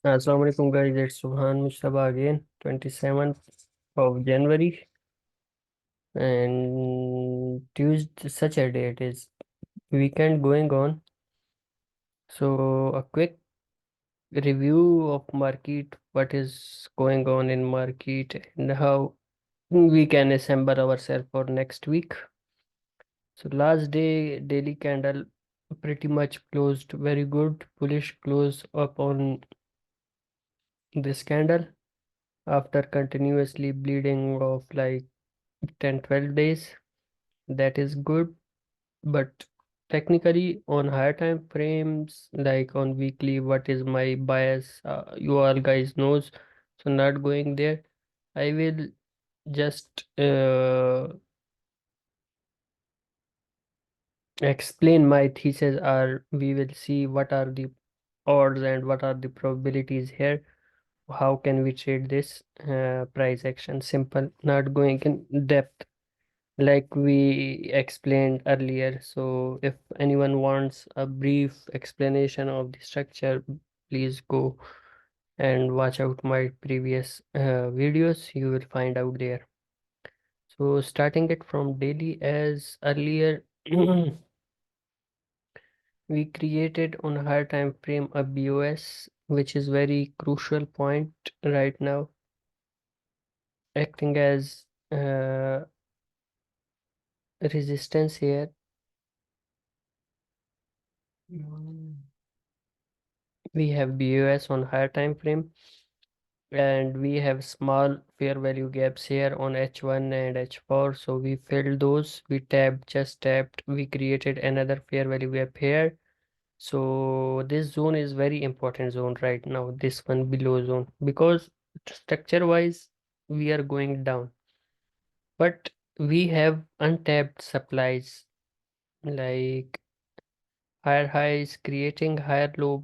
Assalamu alaikum guys, it's Subhan Mushtaba again, 27th of January and Tuesday, such a day it is. Weekend going on. So a quick review of market, what is going on in market and how we can assemble ourselves for next week. So last day, daily candle pretty much closed very good, bullish close up on this candle after continuously bleeding of like 10-12 days. That is good, but technically on higher time frames, like on weekly, what is my bias, you all guys knows, so not going there. I will just explain my thesis, or we will see what are the odds and what are the probabilities here. How can we trade this price action? Simple, not going in depth like we explained earlier. So if anyone wants a brief explanation of the structure, please go and watch out my previous videos. You will find out there. So starting it from daily, as earlier we created on higher time frame a BOS, which is very crucial point right now, acting as resistance here. We have BOS on higher time frame, and we have small fair value gaps here on H1 and H4. So we filled those, we tapped, just tapped, we created another fair value gap here. So this zone is very important zone right now, this one below zone, because structure wise we are going down, but we have untapped supplies like higher highs creating higher low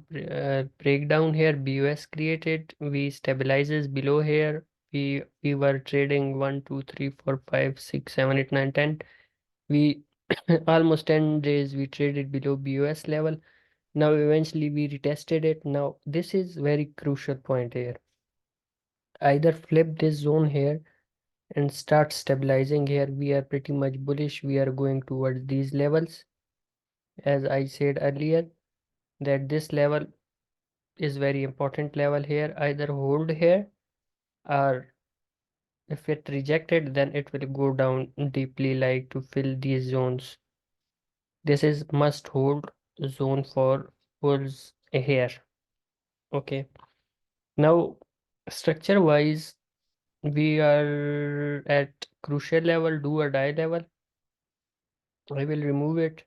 breakdown here. BOS created, we stabilizes below here. We were trading 1 2 3 4 5 6 7 8 9 10. We almost 10 days we traded below BOS level. Now eventually we retested it. Now this is very crucial point here. Either flip this zone here and start stabilizing here. We are pretty much bullish. We are going towards these levels. As I said earlier, that this level is very important level here. Either hold here, or if it rejected, then it will go down deeply like to fill these zones. This is must hold zone for bulls here. Okay, now structure wise we are at crucial level, do or die level. I will remove it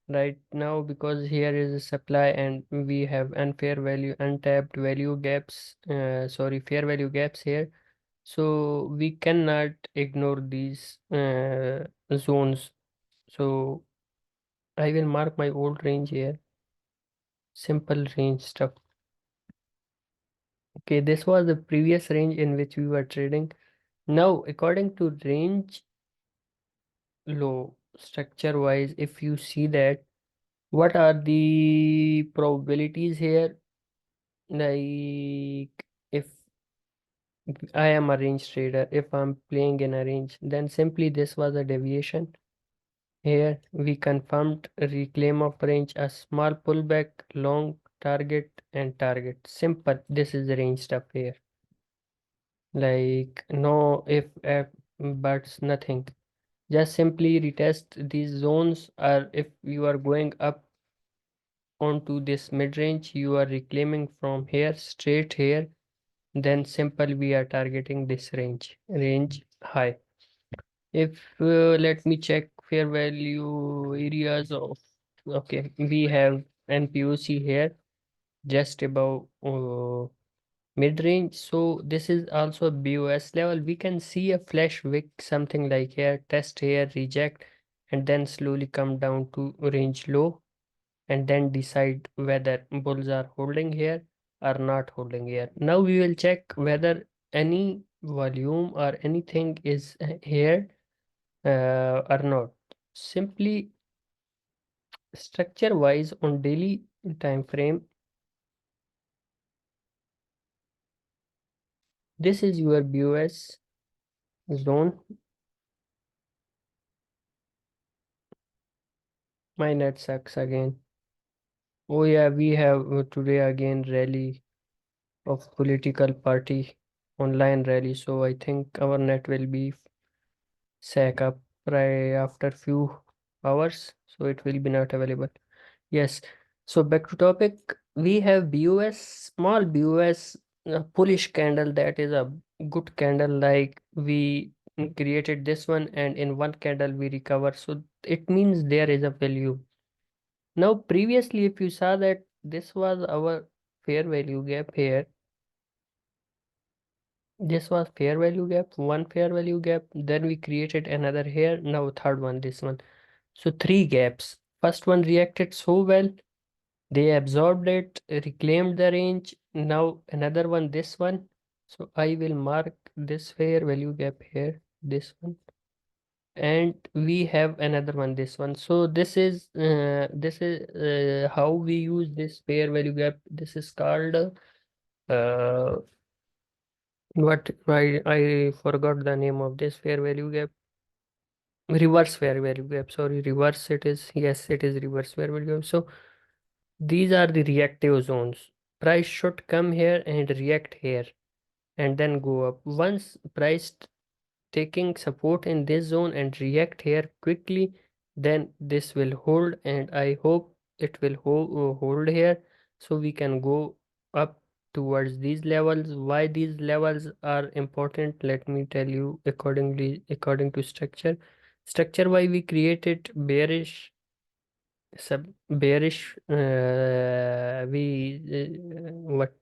right now because here is a supply and we have unfair value, untapped value gaps, sorry, fair value gaps here. So we cannot ignore these zones. So I will mark my old range here. Simple range stuff. Okay, this was the previous range in which we were trading. Now, according to range low structure wise, if you see that, what are the probabilities here? Like if I am a range trader, if I'm playing in a range, then simply this was a deviation. Here we confirmed reclaim of range, a small pullback, long target and target. Simple. This is the range stuff here. Like no if buts, nothing. Just simply retest these zones, or if you are going up onto this mid range, you are reclaiming from here straight here. Then simple we are targeting this range high. If let me check fair value areas of, okay, we have NPOC here just above mid range. So this is also a BOS level. We can see a flash wick, something like here, test here, reject, and then slowly come down to range low, and then decide whether bulls are holding here or not holding here. Now we will check whether any volume or anything is here or not. Simply structure wise on daily time frame, This is your BOS zone. My net sucks again. Oh yeah, we have today again rally of political party, online rally. So I think our net will be sack up right after few hours. So it will be not available. Yes. So back to topic. We have BOS, small BOS, Polish candle. That is a good candle. Like we created this one, and in one candle we recover. So it means there is a value. Now, previously, if you saw that this was our fair value gap here, this was fair value gap, one fair value gap, then we created another here, now third one, this one. So three gaps. First one reacted so well, they absorbed it, reclaimed the range. Now another one, this one. So I will mark this fair value gap here, this one. And we have another one, this one. So this is how we use this fair value gap. This is called what I forgot the name of this fair value gap. Reverse fair value gap. Sorry, reverse it is. Yes, it is reverse fair value gap. So these are the reactive zones. Price should come here and react here and then go up. Once price taking support in this zone and react here quickly, then this will hold, and I hope it will hold here, so we can go up towards these levels. Why these levels are important, let me tell you. According to structure, why we created bearish sub bearish we what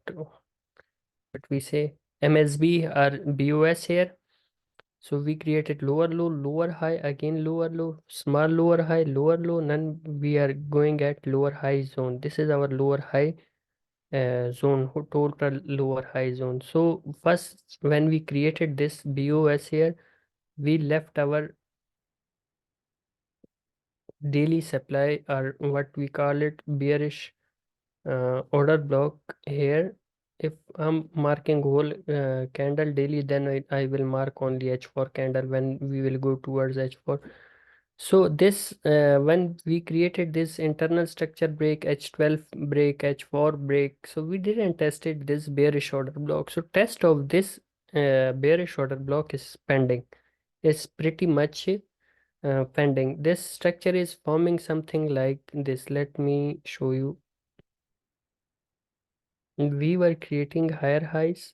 we say, MSB or BOS here. So we created lower low, lower high, again lower low, small lower high, lower low, none. We are going at lower high zone. This is our lower high zone, total lower high zone. So first, when we created this BOS here, we left our daily supply, or what we call it, bearish order block here. If I'm marking whole candle daily, then I will mark only H4 candle when we will go towards H4. So this when we created this internal structure break, H12 break, H4 break, so we didn't test it this bearish order block. So test of this bearish order block is pending. It's pretty much pending. This structure is forming something like this. Let me show you. We were creating higher highs.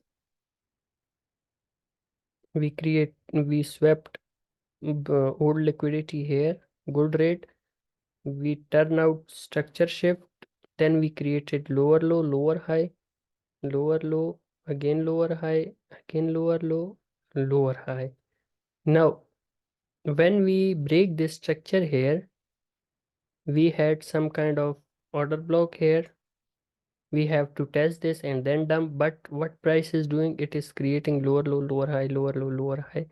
We swept old liquidity here, good rate. We turn out structure shift, then we created lower low, lower high, lower low, again lower high, again lower low, lower high. Now, when we break this structure here, we had some kind of order block here. We have to test this and then dump. But what price is doing? It is creating lower low, lower high, lower low, lower high,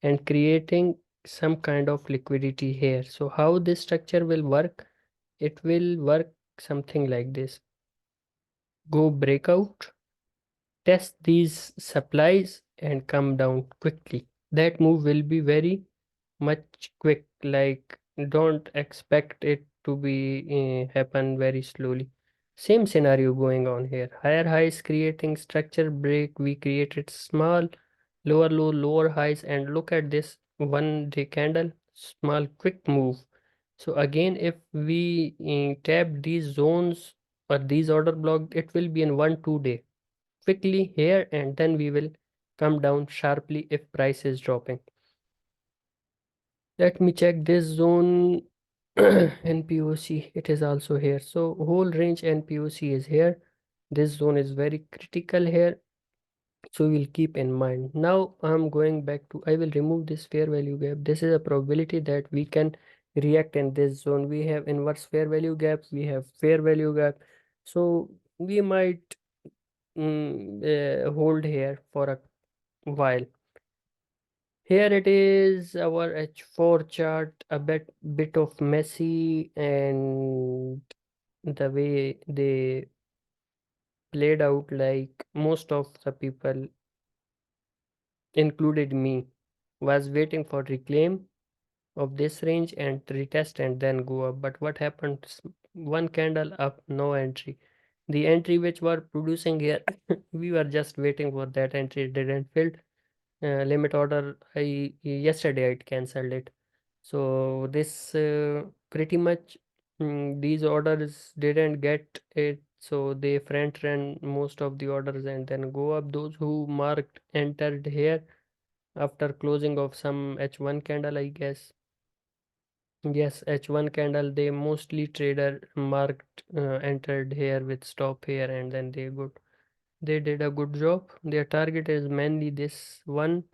and creating some kind of liquidity here. So how this structure will work? It will work something like this. Go breakout, test these supplies and come down quickly. That move will be very much quick. Like don't expect it to be happen very slowly. Same scenario going on here. Higher highs creating structure break. We created small lower low, lower highs, and look at this 1 day candle, small quick move. So again, if we tap these zones or these order block, it will be in 1 2 day quickly here, and then we will come down sharply if price is dropping. Let me check this zone. NPOC, it is also here. So whole range NPOC is here. This zone is very critical here, so we'll keep in mind. Now I'm going back to, I will remove this fair value gap. This is a probability that we can react in this zone. We have inverse fair value gap, we have fair value gap, so we might hold here for a while. Here it is, our H4 chart, a bit of messy, and the way they played out, like most of the people included me, was waiting for reclaim of this range and retest and then go up. But what happened? One candle up, no entry. The entry which were producing here, we were just waiting for that entry. It didn't fill. Limit order. I yesterday I cancelled it. So this pretty much these orders didn't get it. So they front ran most of the orders and then go up. Those who marked entered here after closing of some H1 candle, I guess. Yes, H1 candle, they mostly trader marked entered here with stop here and then they did a good job. Their target is mainly this one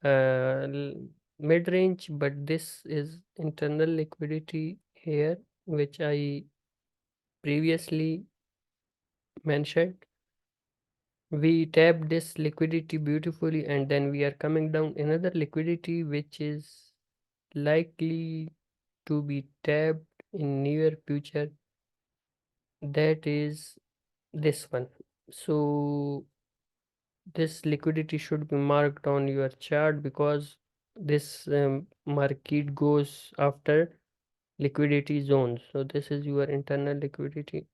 mid range, but this is internal liquidity here, which I previously mentioned. We tapped this liquidity beautifully and then we are coming down another liquidity which is likely to be tapped in near future, that is this one. So this liquidity should be marked on your chart because this market goes after liquidity zones. So this is your internal liquidity,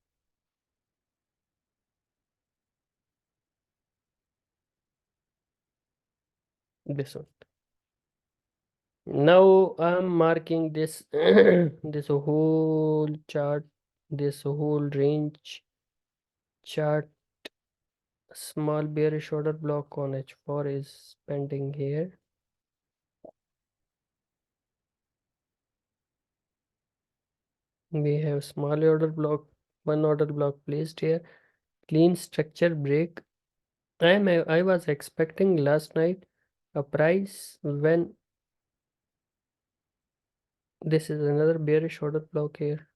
this one. Now I'm marking this this whole chart, this whole range chart. Small bearish order block on H4 is pending here. We have small order block, one order block placed here. Clean structure break. I was expecting last night a price when this is another bearish order block here.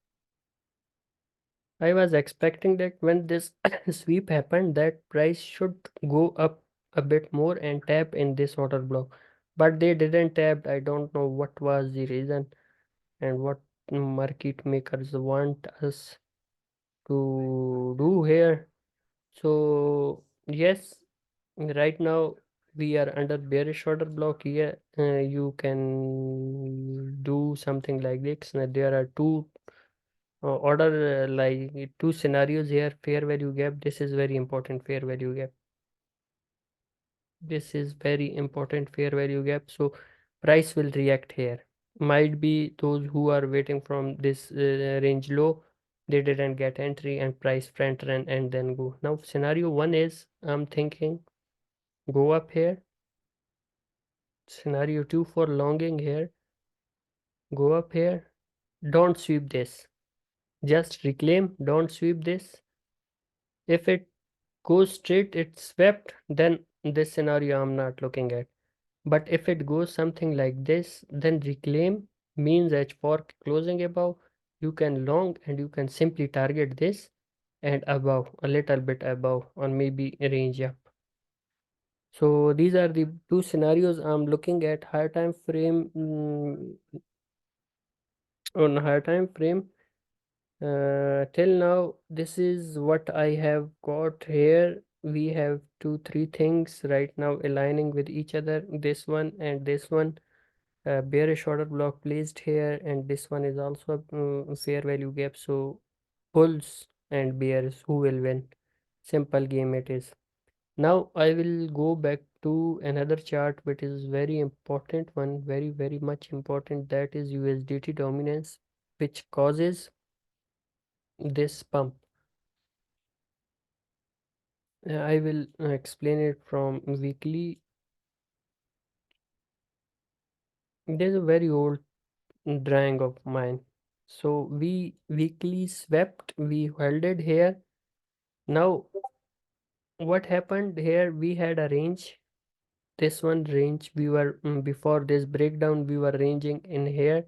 I was expecting that when this sweep happened, that price should go up a bit more and tap in this order block. But they didn't tap. I don't know what was the reason and what market makers want us to do here. So yes, right now we are under bearish order block here. You can do something like this. Now, there are two order like two scenarios here. Fair value gap. This is very important. Fair value gap. This is very important. Fair value gap. So price will react here. Might be those who are waiting from this range low, they didn't get entry and price front run and then go. Now scenario one is I'm thinking go up here. Scenario two for longing here, go up here. Don't sweep this. Just reclaim. Don't sweep this. If it goes straight, it's swept. Then this scenario I'm not looking at. But if it goes something like this, then reclaim means H4 closing above. You can long and you can simply target this and above, a little bit above, or maybe range up. So these are the two scenarios I'm looking at. Higher time frame on higher time frame. Till now, this is what I have got here. We have two, three things right now aligning with each other. This one and this one. Bearish order block placed here, and this one is also fair value gap. So bulls and bears, who will win? Simple game it is. Now I will go back to another chart which is very important one, very much important, that is USDT dominance, which causes this pump. I will explain it from weekly. There's a very old drawing of mine. So we weekly swept, we held it here. Now what happened here, we had a range, this one range, we were before this breakdown we were ranging in here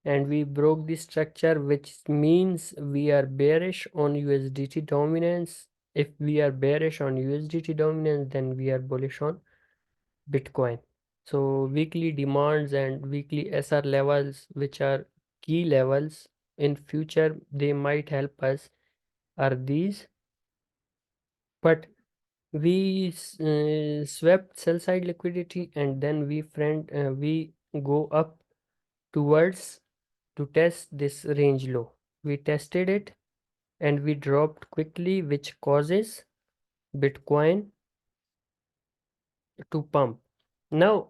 and we broke the structure, which means we are bearish on USDT dominance. If we are bearish on USDT dominance, then we are bullish on Bitcoin. So weekly demands and weekly SR levels, which are key levels in future, they might help us, are these. But swept sell side liquidity, and then we go up towards to test this range low. We tested it and we dropped quickly, which causes Bitcoin to pump. Now,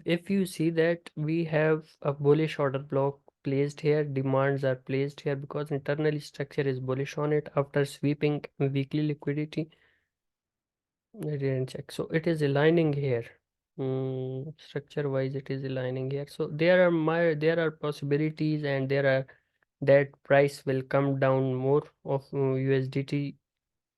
if you see that we have a bullish order block placed here, demands are placed here because internal structure is bullish on it after sweeping weekly liquidity. I didn't check. So it is aligning here. Structure wise, it is aligning here. So there are possibilities, and there are that price will come down more of USDT,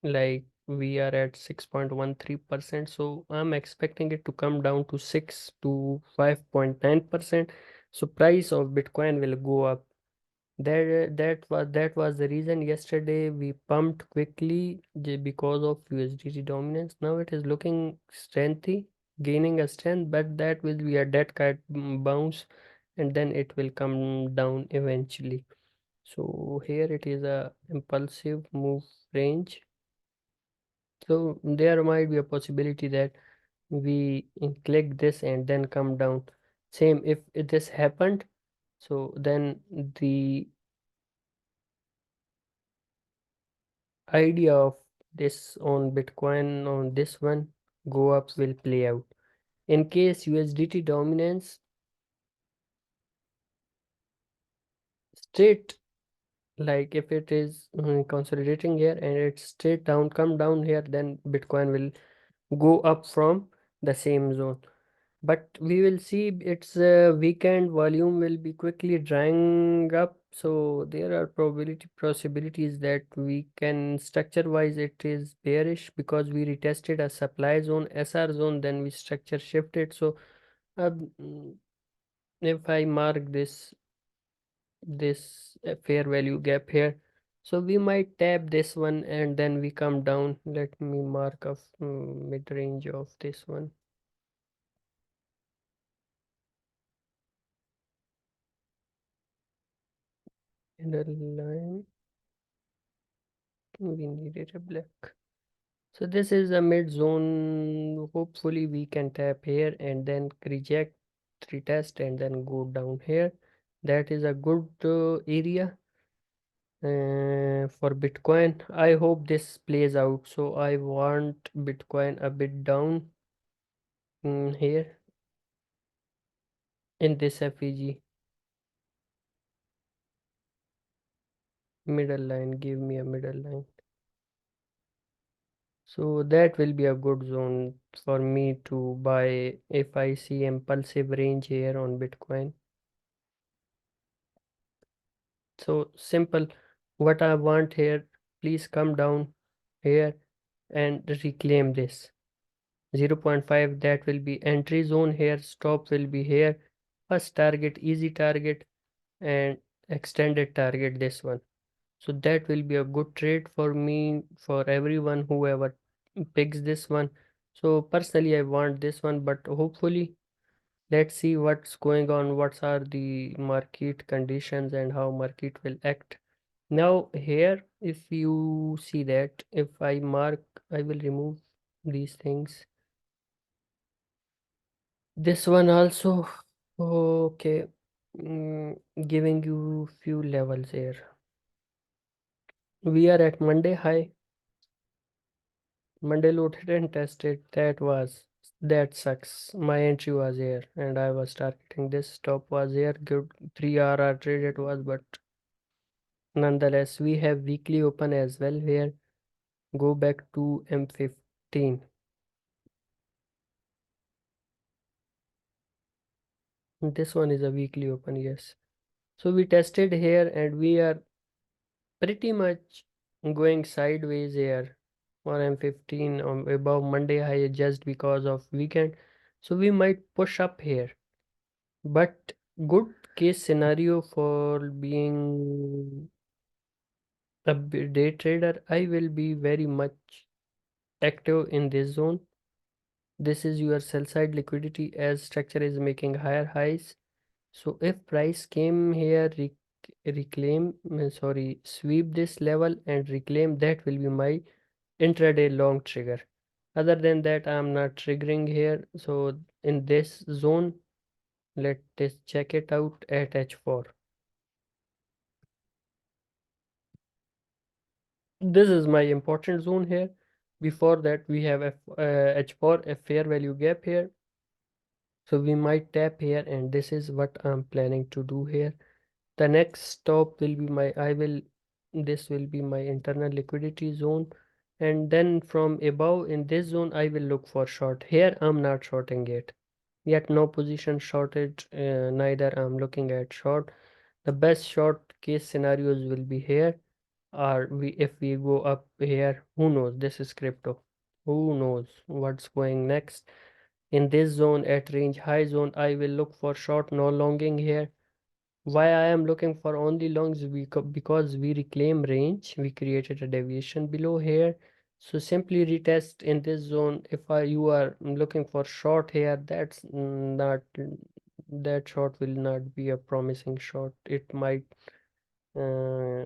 like we are at 6.13%, so I'm expecting it to come down to 6 to 5.9%. So price of Bitcoin will go up. That was the reason yesterday we pumped quickly because of USDT dominance. Now it is looking strengthy, gaining a strength, but that will be a dead cat bounce, and then it will come down eventually. So here it is a impulsive move range. So there might be a possibility that we click this and then come down. Same if this happened, so then the idea of this on Bitcoin on this one go up will play out. In case USDT dominance straight, like if it is consolidating here and it's straight down, come down here, then Bitcoin will go up from the same zone. But we will see its weekend volume will be quickly drying up. So there are possibilities that we can structure wise it is bearish because we retested a supply zone, SR zone, then we structure shifted. So mm, if I mark this fair value gap here, so we might tap this one and then we come down. Let me mark a mid range of this one. Middle line, we needed a black. So this is a mid zone. Hopefully we can tap here and then reject, retest, and then go down here. That is a good area for Bitcoin. I hope this plays out. So I want Bitcoin a bit down here in this FEG middle line. Give me a middle line. So that will be a good zone for me to buy if I see impulsive range here on Bitcoin. So simple. What I want here, please come down here and reclaim this 0.5. That will be entry zone here. Stop will be here. First target, easy target, and extended target, this one. So that will be a good trade for me, for everyone, whoever picks this one. So personally, I want this one, but hopefully, let's see what's going on, what are the market conditions, and how market will act. Now here, if you see that, if I mark, I will remove these things. This one also, okay, giving you few levels here. We are at Monday high. Monday loaded and tested. That sucks. My entry was here and I was targeting this. Stop was here. Good 3 hour trade it was, but nonetheless we have weekly open as well here. Go back to M15. This one is a weekly open, yes. So we tested here and we are pretty much going sideways here for M15 above Monday high just because of weekend. So we might push up here. But good case scenario for being a day trader, I will be very much active in this zone. This is your sell side liquidity as structure is making higher highs. So if price came here, sweep this level and reclaim, that will be my intraday long trigger. Other than that, I'm not triggering here. So in this zone, let's check it out at H4. This is my important zone here. Before that, we have H4, a fair value gap here. So we might tap here, and this is what I'm planning to do here. The next stop will be this will be my internal liquidity zone. And then from above in this zone, I will look for short. Here, I'm not shorting yet. Yet no position shorted, neither I'm looking at short. The best short case scenarios will be here. Or if we go up here, who knows? This is crypto. Who knows what's going next? In this zone at range high zone, I will look for short, no longing here. Why I am looking for only longs? Because we reclaim range, we created a deviation below here. So simply retest in this zone. If you are looking for short here, that's not, that short will not be a promising short. It might uh,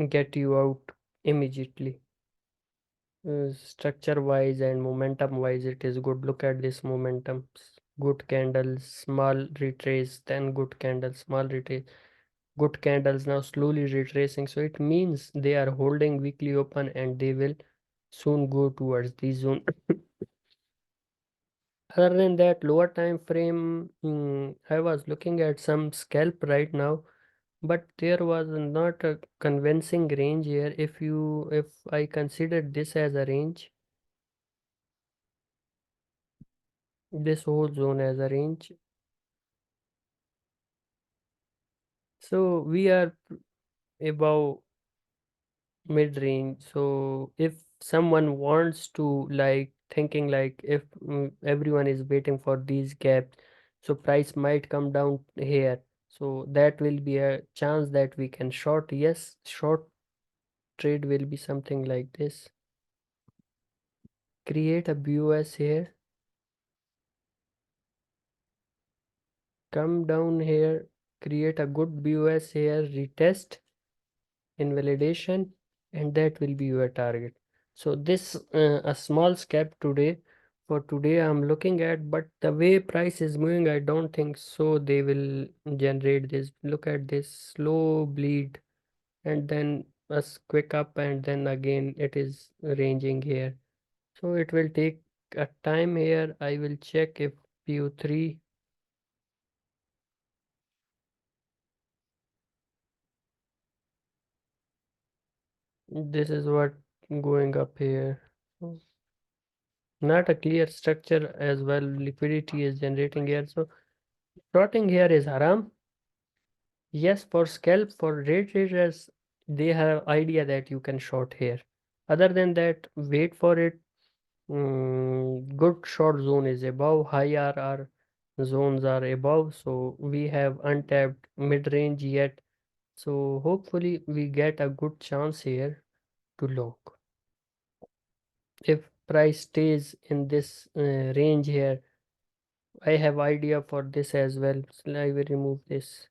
get you out immediately. Structure wise and momentum wise, it is good. Look at this momentum. Good candles, small retrace, then good candle, small retrace, good candles, now slowly retracing. So it means they are holding weekly open and they will soon go towards the zone. Other than that, lower time frame, I was looking at some scalp right now, but there was not a convincing range here. If I considered this as a range, this whole zone as a range, so we are above mid-range. So if someone wants to, like, thinking like, if everyone is waiting for these gaps, so price might come down here, so that will be a chance that we can short. Yes, short trade will be something like this. Create a BOS here, come down here, create a good BOS here, retest, invalidation, and that will be your target. So this a small scalp today, for today I'm looking at, but the way price is moving, I don't think so they will generate this. Look at this slow bleed, and then a quick up, and then again it is ranging here. So it will take a time here. I will check if PO3, this is what going up here. Not a clear structure as well. Liquidity is generating here. So shorting here is haram. Yes, for scalp, for day traders, they have idea that you can short here. Other than that, wait for it. Good short zone is above, high RR zones are above. So we have untapped mid range yet. So hopefully we get a good chance here to lock. If price stays in this range here, I have idea for this as well. So I will remove this.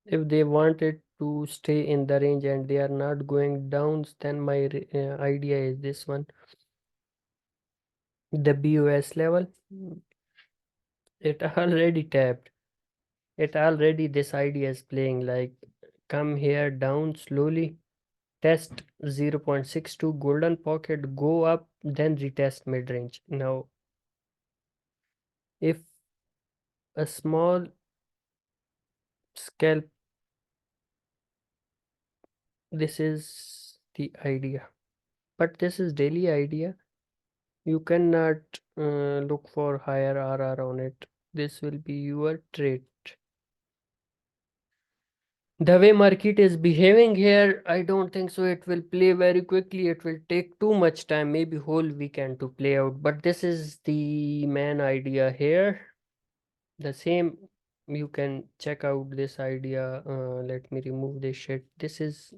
If they want it to stay in the range and they are not going down, then my idea is this one. The BOS level, it already tapped. It already, this idea is playing like, come here down slowly, test 0.62 golden pocket, go up, then retest mid range. Now, if a small scalp, this is the idea, but this is daily idea. You cannot look for higher RR on it. This will be your trade. The way market is behaving here, I don't think so. It will play very quickly. It will take too much time, maybe whole weekend to play out. But this is the main idea here. The same, you can check out this idea. Let me remove this shit. This is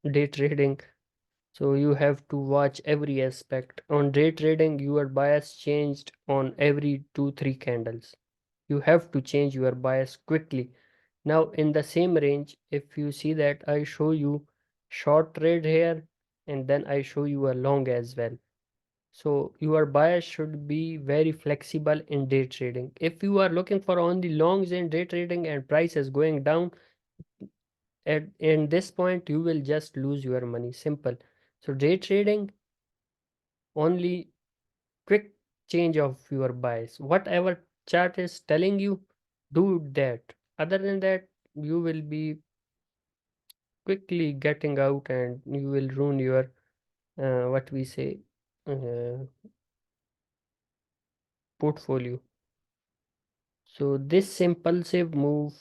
day trading. So you have to watch every aspect. On day trading, your bias changed on every 2-3 candles. You have to change your bias quickly. Now in the same range, if you see that I show you short trade here and then I show you a long as well. So your bias should be very flexible in day trading. If you are looking for only longs in day trading and price is going down, at in this point you will just lose your money. Simple. So day trading only quick change of your bias. Whatever chart is telling you, do that. Other than that, you will be quickly getting out and you will ruin your what we say uh, portfolio. So this impulsive move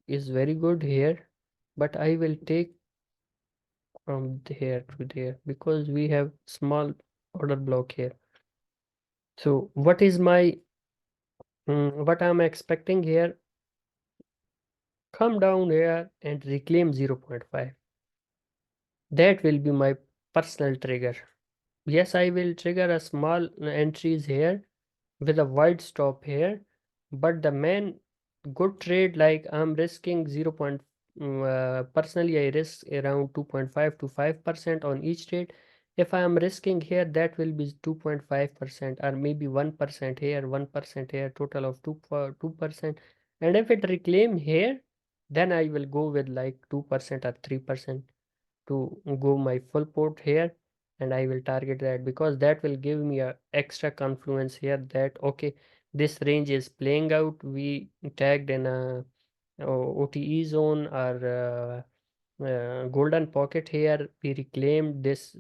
is very good here, but I will take from here to there because we have small order block here. So what I'm expecting here, come down here and reclaim 0.5. That will be my personal trigger. Yes, I will trigger a small entries here with a wide stop here, but the main good trade, like I'm risking 0. Personally I risk around 2.5 to 5% on each trade. If I am risking here, that will be 2.5% or maybe 1% here, 1% here, total of 2%. And if it reclaim here, then I will go with like 2% or 3% to go my full port here, and I will target that because that will give me a extra confluence here that okay, this range is playing out. We tagged in a OTE zone or golden pocket here. We reclaimed this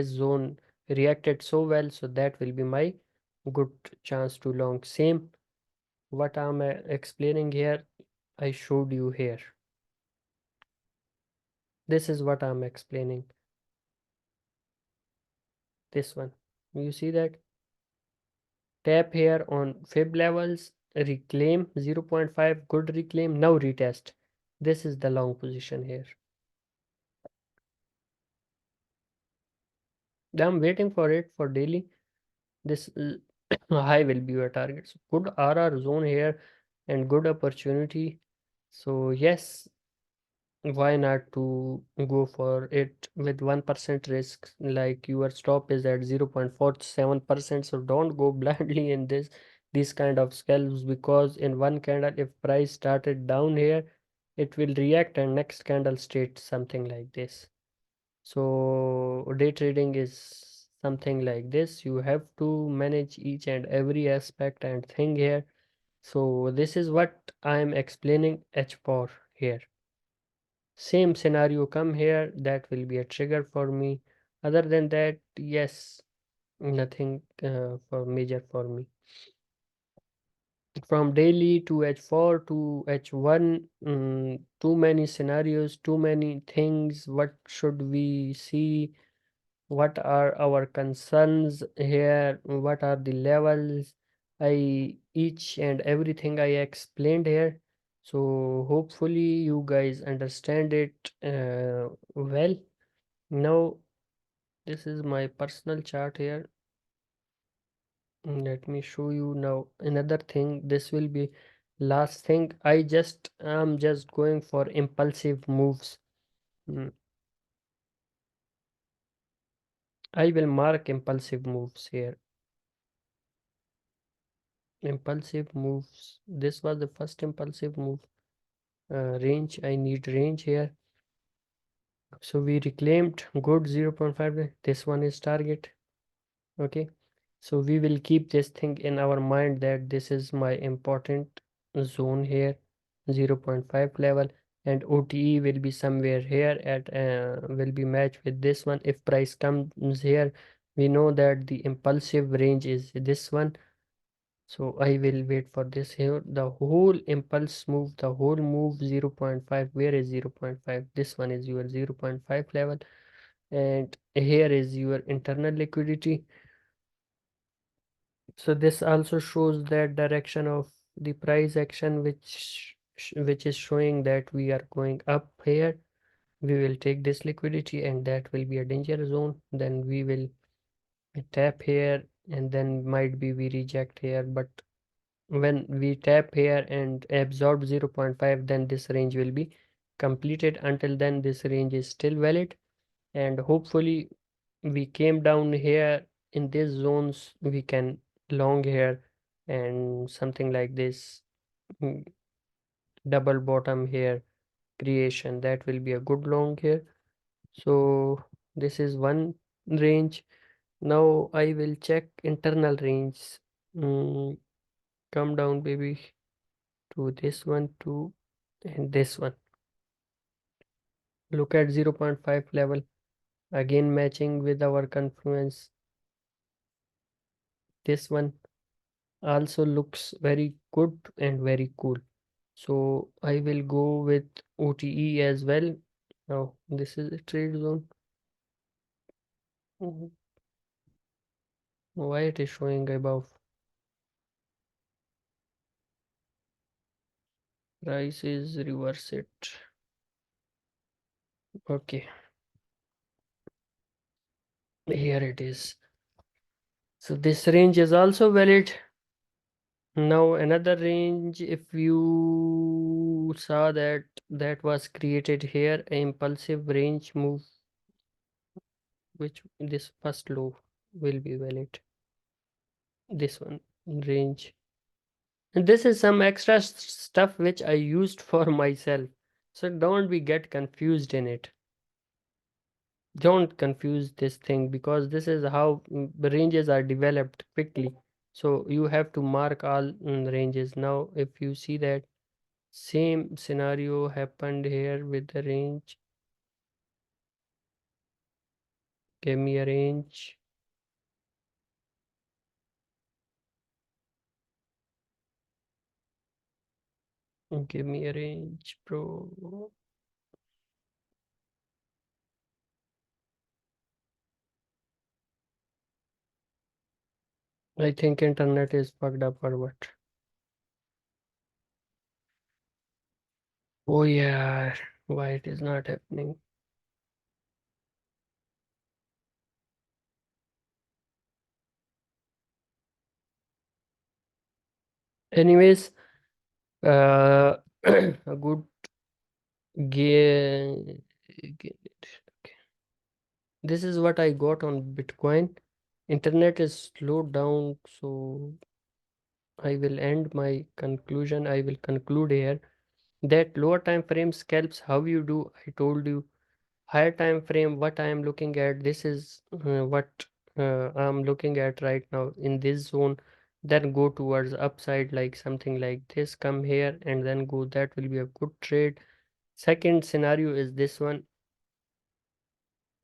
zone, reacted so well, so that will be my good chance to long. Same what I'm explaining here, I showed you here. This is what I'm explaining. This one, you see that? Tap here on fib levels, reclaim 0.5, good reclaim, now retest. This is the long position here. I'm waiting for it for daily. This high will be your target. So good RR zone here and good opportunity. So yes, why not to go for it with 1% risk? Like your stop is at 0.47%, so don't go blindly in these kind of scalps, because in one candle if price started down here, it will react and next candle state something like this. So day trading is something like this. You have to manage each and every aspect and thing here. So this is what I am explaining H4 here. Same scenario come here, that will be a trigger for me. Other than that, yes, nothing for major for me. From daily to H4 to H1, too many scenarios, too many things. What should we see? What are our concerns here? What are the levels? I each and everything I explained here. So hopefully you guys understand it well. Now this is my personal chart here. Let me show you now another thing. This will be last thing. I'm just going for impulsive moves. Mm, I will mark impulsive moves here. Impulsive moves. This was the first impulsive move. Range. I need range here. So we reclaimed good 0.5. This one is target. Okay. So we will keep this thing in our mind that this is my important zone here, 0.5 level, and OTE will be somewhere here at will be matched with this one. If price comes here, we know that the impulsive range is this one. So I will wait for this here. The whole impulse move, the whole move 0.5. Where is 0.5? This one is your 0.5 level, and here is your internal liquidity. So this also shows that direction of the price action, which is showing that we are going up here. We will take this liquidity and that will be a danger zone. Then we will tap here and then might be we reject here, but when we tap here and absorb 0.5, then this range will be completed. Until then, this range is still valid, and hopefully we came down here in these zones, we can long here and something like this, mm, double bottom here creation, that will be a good long here. So this is one range. Now I will check internal range. mm, Come down baby to this one too, and this one. Look at 0.5 level, again matching with our confluence. This one also looks very good and very cool. So I will go with OTE as well. Now this is a trade zone. Mhm. Why it is showing above? Price is reverse it. Okay, here it is. So this range is also valid. Now another range, if you saw that that was created here, impulsive range move, which this first low will be valid. This one range. And this is some extra stuff which I used for myself. So don't be get confused in it. Don't confuse this thing, because this is how the ranges are developed quickly. So you have to mark all ranges. Now if you see that same scenario happened here with the range, give me a range, give me a range, bro. I think internet is fucked up or what? Oh yeah, why it is not happening? Anyways, a good game. This is what I got on Bitcoin. Internet is slowed down, so I will end my conclusion. I will conclude here that lower time frame scalps how you do. I told you higher time frame. What I am looking at. This is what I'm looking at right now in this zone. Then go towards upside like something like this. Come here and then go. That will be a good trade. Second scenario is this one,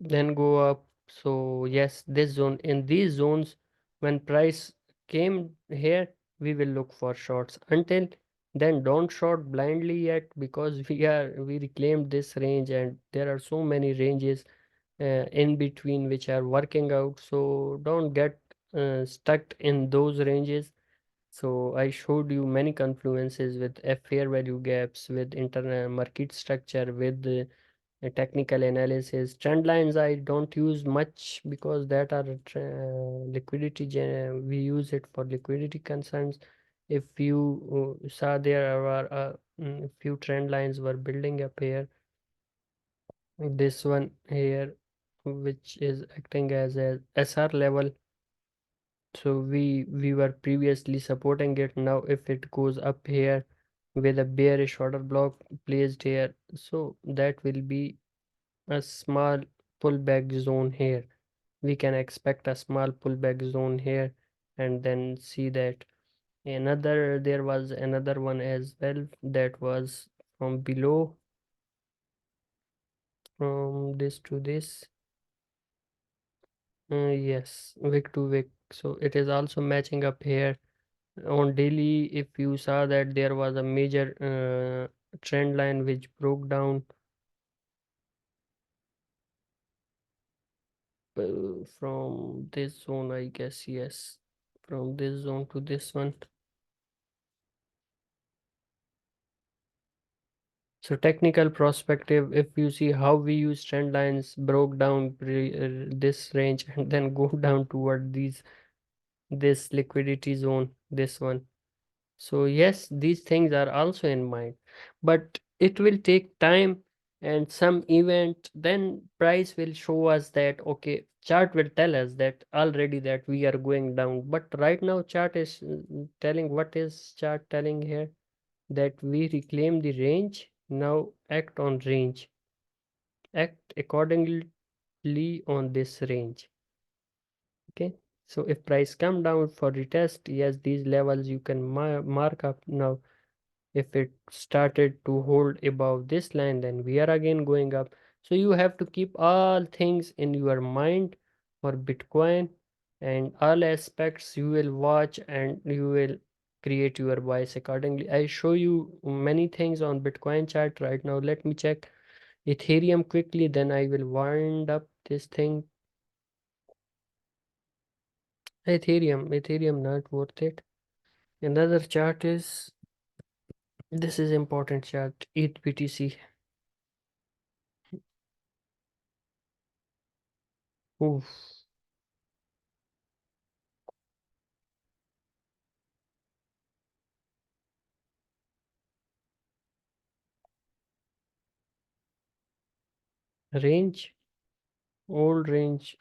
then go up. So yes, this zone, in these zones, when price came here, we will look for shorts. Until then, don't short blindly yet, because we reclaimed this range and there are so many ranges in between which are working out. So don't get stuck in those ranges. So I showed you many confluences with a fair value gaps, with internal market structure, with the technical analysis. Trend lines I don't use much, because that are liquidity. We use it for liquidity concerns. If you saw, there are few trend lines were building up here. This one here, which is acting as a SR level. So we were previously supporting it. Now if it goes up here with a bearish order block placed here, so that will be a small pullback zone here. We can expect a small pullback zone here, and then see that there was another one as well, that was from below, from this to this. Yes, wick to wick. So it is also matching up here on daily. If you saw that there was a major trend line which broke down from this zone, I guess. Yes, from this zone to this one. So technical perspective, if you see how we use trend lines, broke down this range and then go down toward this liquidity zone, this one. So yes, these things are also in mind, but it will take time and some event, then price will show us that okay, chart will tell us that already that we are going down. But right now chart is telling, what is chart telling here? That we reclaim the range, now act on range. Act accordingly on this range. Okay. So if price come down for retest, yes, these levels you can mark up now. If it started to hold above this line, then we are again going up. So you have to keep all things in your mind for Bitcoin, and all aspects you will watch and you will create your bias accordingly. I show you many things on Bitcoin chart right now. Let me check Ethereum quickly, then I will wind up this thing. Ethereum not worth it. Another chart is, this is important chart, ETH BTC. Oof. Range, old range.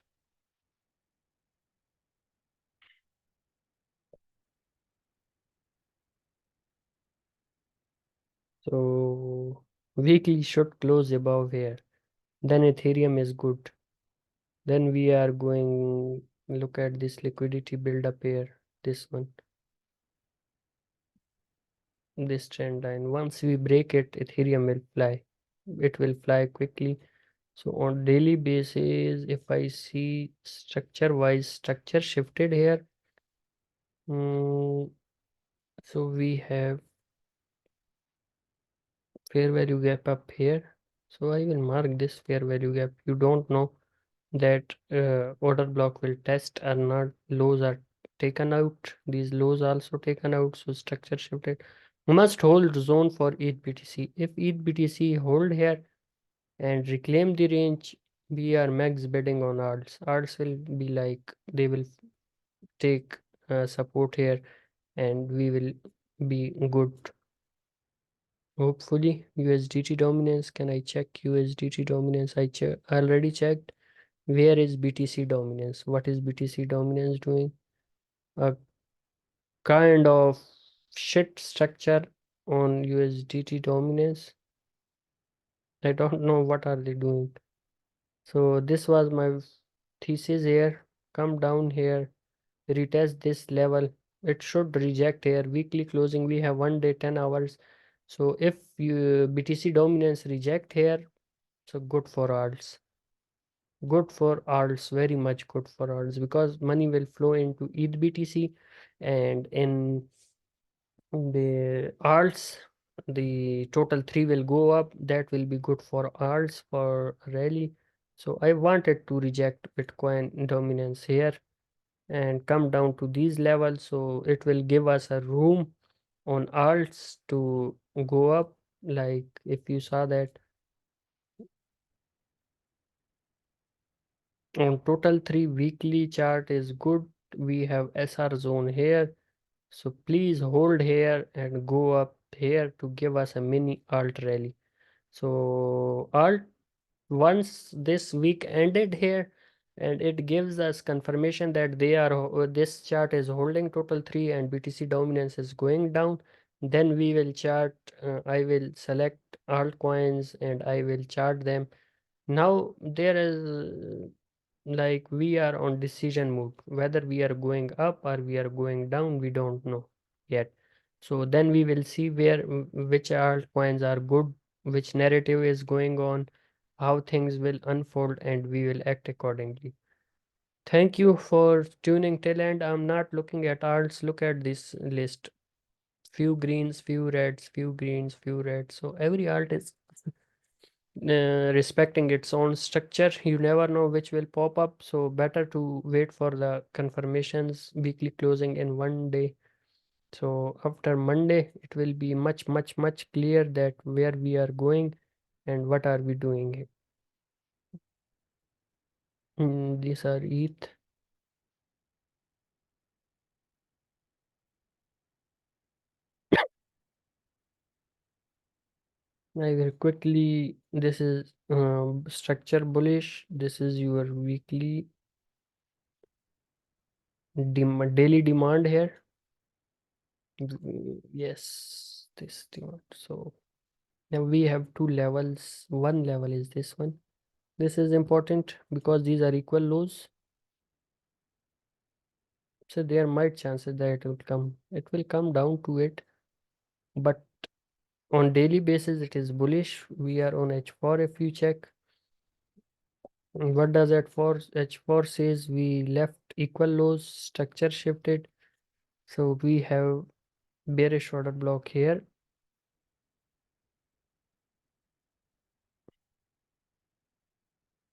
So weekly should close above here. Then Ethereum is good. Then we are going, look at this liquidity build up here. This one, this trend line. Once we break it, Ethereum will fly. It will fly quickly. So on daily basis, if I see structure wise, structure shifted here. Mm, so we have fair value gap up here. So I will mark this fair value gap. You don't know that order block will test or not. Lows are taken out. These lows also taken out. So structure shifted. Must hold zone for ETH BTC. If ETH BTC hold here and reclaim the range, we are max bidding on ALTS. ALTS will be like, they will take support here and we will be good. Hopefully USDT dominance. Can I check USDT dominance? I already checked. Where is BTC dominance? What is BTC dominance doing? A kind of shit structure on USDT dominance. I don't know what are they doing. So this was my thesis here. Come down here, retest this level. It should reject here. Weekly closing, we have 1 day, 10 hours. So if you BTC dominance reject here, so good for alts. Good for alts, very much good for alts, because money will flow into ETH BTC, and in the alts, the total 3 will go up. That will be good for alts for rally. So I wanted to reject Bitcoin dominance here and come down to these levels, so it will give us a room on alts to go up. Like if you saw that on total 3 weekly chart is good. We have SR zone here, so please hold here and go up here to give us a mini alt rally. So alt, once this week ended here, and it gives us confirmation that they are this chart is holding total 3 and BTC dominance is going down, then we will chart. I will select altcoins and I will chart them. Now there is like we are on decision mode, whether we are going up or we are going down, we don't know yet. So then we will see where which altcoins are good, which narrative is going on, how things will unfold, and we will act accordingly. Thank you for tuning till end. I'm not looking at alts. Look at this list. Few greens, few reds, few greens, few reds. So every alt is respecting its own structure. You never know which will pop up, so better to wait for the confirmations weekly closing in 1 day. So after Monday it will be much clear that where we are going and what are we doing. These are ETH. I will quickly, this is structure bullish. This is your weekly daily demand here. Yes, this demand. So now we have two levels. One level is this one. This is important because these are equal lows. So there might chances that it will come. It will come down to it, but on daily basis it is bullish. We are on H4 if you check. What does H4 says? We left equal lows, structure shifted. So we have bearish order block here.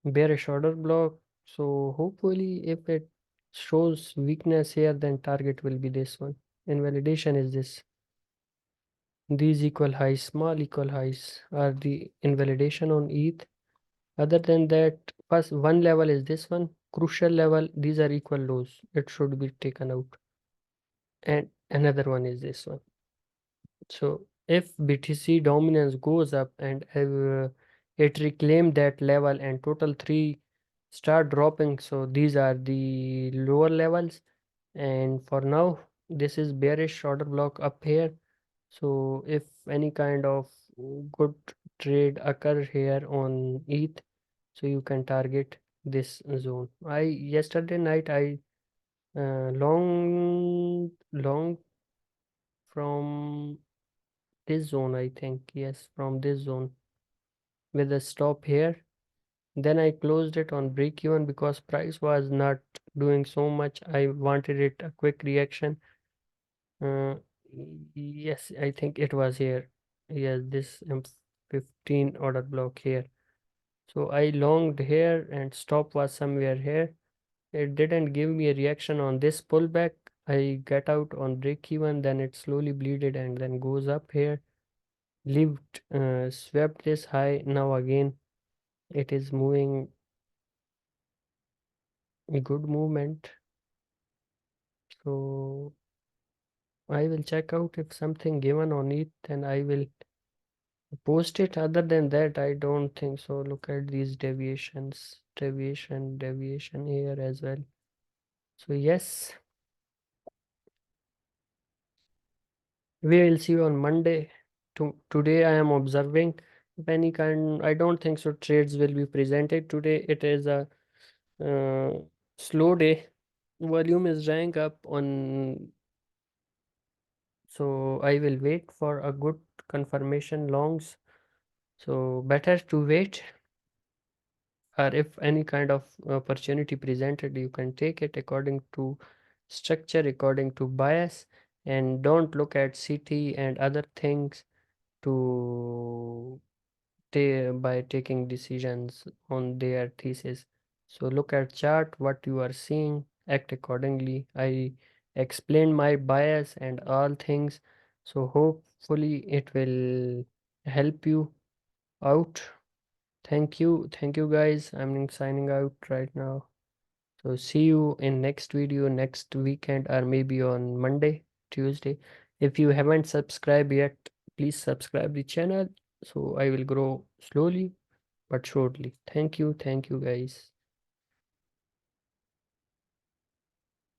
Bearish order block. So hopefully if it shows weakness here, then target will be this one. Invalidation is this. These equal highs, small equal highs are the invalidation on ETH. Other than that, first one level is this one. Crucial level, these are equal lows. It should be taken out. And another one is this one. So if BTC dominance goes up and it reclaim that level and total three start dropping, so these are the lower levels. And for now, this is bearish order block up here. So if any kind of good trade occur here on ETH, so you can target this zone. I yesterday night I long from this zone, I think. Yes, from this zone with a stop here. Then I closed it on break even because price was not doing so much. I wanted it a quick reaction. Uh, yes, I think it was here. Yes, this M15 order block here. So I longed here and stop was somewhere here. It didn't give me a reaction on this pullback. I get out on break even, then it slowly bleeded and then goes up here. Lived, swept this high. Now again, it is moving a good movement. So I will check out if something given on it, then I will post it. Other than that, I don't think so. Look at these deviations, deviation here as well. So yes, we will see you on Monday. Today I am observing if any kind. I don't think so. Trades will be presented today. It is a slow day. Volume is rank up on. So I will wait for a good confirmation longs. So better to wait, or if any kind of opportunity presented, you can take it according to structure, according to bias, and don't look at CT and other things to by taking decisions on their thesis. So look at chart, what you are seeing, act accordingly. I explained my bias and all things, so hopefully it will help you out. Thank you guys. I'm signing out right now. So see you in next video next weekend or maybe on Monday, Tuesday. If you haven't subscribed yet, please subscribe the channel so I will grow slowly but surely. Thank you guys.